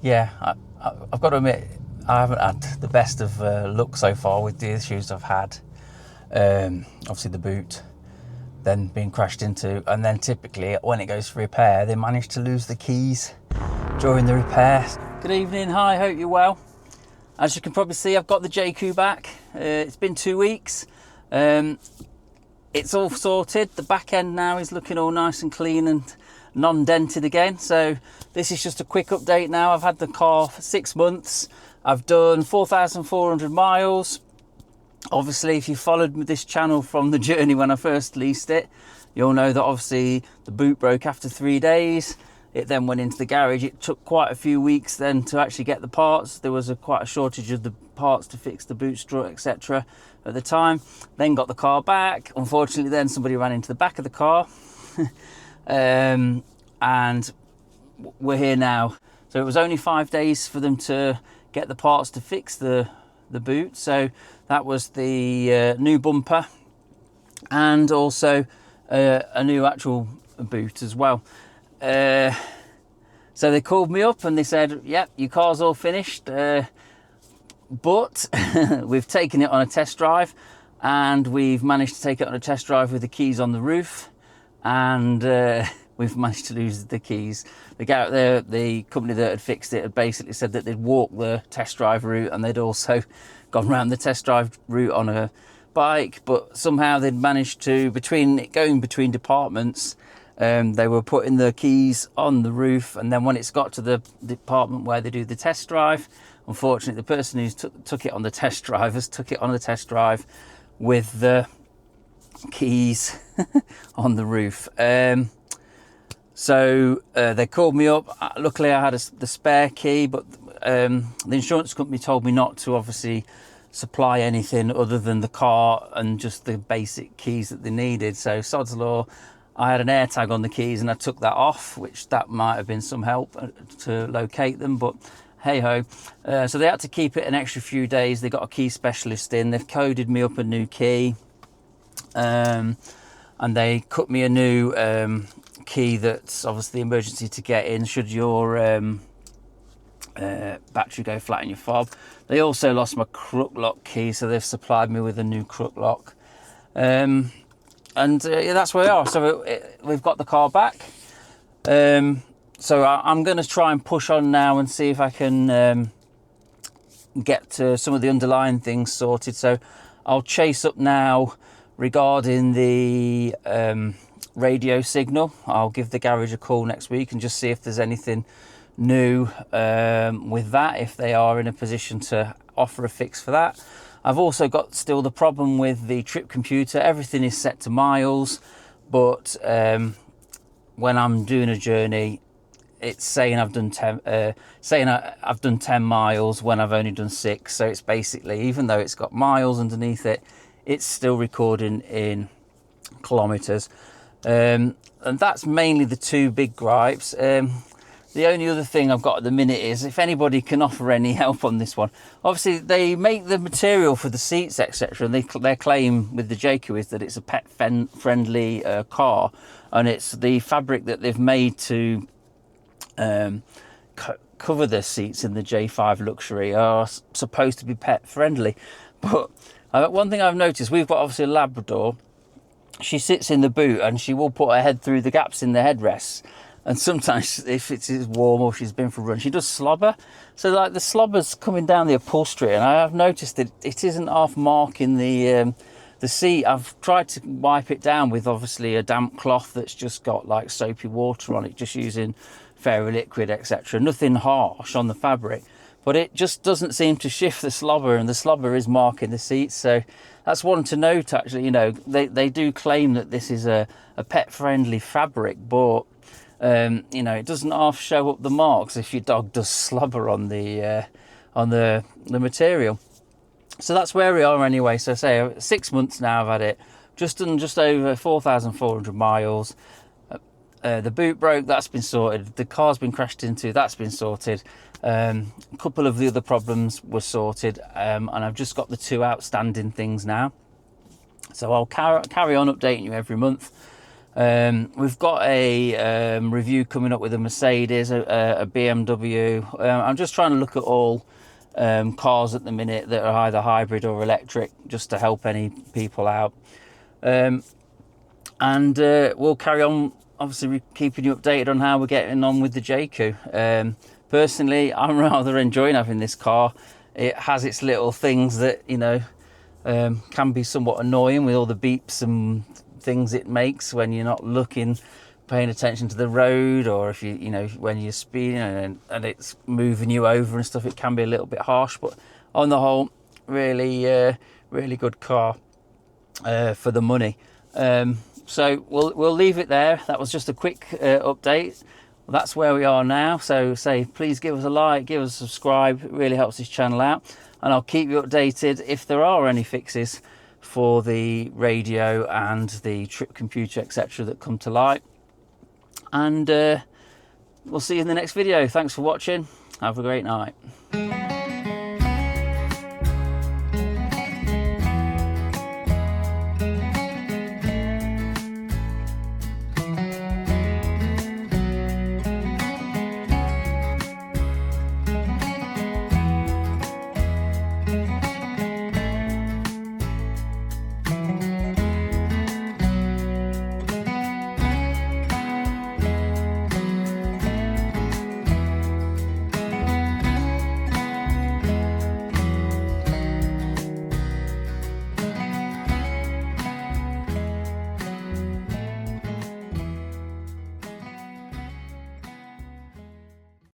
yeah, I've got to admit, I haven't had the best of luck so far with the issues I've had. Obviously the boot, then being crashed into, and then typically when it goes for repair, they manage to lose the keys during the repair. Good evening, hi, hope you're well. As you can probably see, I've got the Jaecoo back. It's been 2 weeks. It's all sorted. The back end now is looking all nice and clean and non-dented again. So this is just a quick update now. I've had the car for 6 months. I've done 4,400 miles. Obviously, if you followed this channel from the journey when I first leased it, you'll know that obviously the boot broke after 3 days. It then went into the garage. It took quite a few weeks then to actually get the parts. There was quite a shortage of the parts to fix the boot strut, etc. at the time. Then got the car back. Unfortunately, then somebody ran into the back of the car. And we're here now. So it was only 5 days for them to get the parts to fix the boot. So that was the new bumper and also a new actual boot as well. So they called me up and they said, yep, your car's all finished, but we've taken it on a test drive, and we've managed to take it on a test drive with the keys on the roof, and we've managed to lose the keys. The company that had fixed it had basically said that they'd walked the test drive route, and they'd also gone around the test drive route on a bike, but somehow they'd managed to, going between departments, they were putting the keys on the roof, and then when it's got to the department where they do the test drive, unfortunately the person who's took it on the test drive has took it on the test drive with the keys on the roof. So they called me up. Luckily I had the spare key, but the insurance company told me not to obviously supply anything other than the car and just the basic keys that they needed. So sod's law, I had an air tag on the keys and I took that off, which that might have been some help to locate them, but hey ho. So they had to keep it an extra few days. They got a key specialist in. They've coded me up a new key, and they cut me a new key that's obviously emergency to get in should your battery go flat in your fob. They also lost my crook lock key, so they've supplied me with a new crook lock. And yeah, that's where we are. So we've got the car back. So I'm going to try and push on now and see if I can get to some of the underlying things sorted. So I'll chase up now regarding the radio signal. I'll give the garage a call next week and just see if there's anything new with that, if they are in a position to offer a fix for that. I've also got still the problem with the trip computer. Everything is set to miles, but when I'm doing a journey, it's saying I've done 10 miles when I've only done 6. So it's basically, even though it's got miles underneath it, it's still recording in kilometres. And that's mainly the two big gripes. The only other thing I've got at the minute is if anybody can offer any help on this one. Obviously, they make the material for the seats, etc. And their claim with the Jaecoo is that it's a pet-friendly car. And it's the fabric that they've made to cover the seats in the J5 Luxury are supposed to be pet-friendly. But one thing I've noticed, we've got obviously a Labrador. She sits in the boot and she will put her head through the gaps in the headrests. And sometimes if it's warm or she's been for a run, she does slobber. So like the slobber's coming down the upholstery, and I have noticed that it isn't half marking the seat. I've tried to wipe it down with obviously a damp cloth that's just got like soapy water on it, just using fairy liquid, etc. Nothing harsh on the fabric, but it just doesn't seem to shift the slobber, and the slobber is marking the seats. So that's one to note actually. You know, they do claim that this is a pet-friendly fabric, but you know, it doesn't half show up the marks if your dog does slobber on the material. So that's where we are anyway. So say 6 months now I've had it, just over 4,400 miles. The boot broke, that's been sorted. The car's been crashed into, that's been sorted. A couple of the other problems were sorted, and I've just got the 2 outstanding things now. So I'll carry on updating you every month. We've got a review coming up with a Mercedes, a BMW. I'm just trying to look at all cars at the minute that are either hybrid or electric, just to help any people out. And we'll carry on, obviously, keeping you updated on how we're getting on with the Jaecoo. Personally, I'm rather enjoying having this car. It has its little things that, you know, can be somewhat annoying with all the beeps and things it makes when you're not paying attention to the road, or if you know, when you're speeding and it's moving you over and stuff, it can be a little bit harsh. But on the whole, really good car for the money. So we'll leave it there. That was just a quick update. That's where we are now. So please give us a like, give us a subscribe. It really helps this channel out, and I'll keep you updated if there are any fixes for the radio and the trip computer, etc., that come to light. And we'll see you in the next video. Thanks for watching. Have a great night.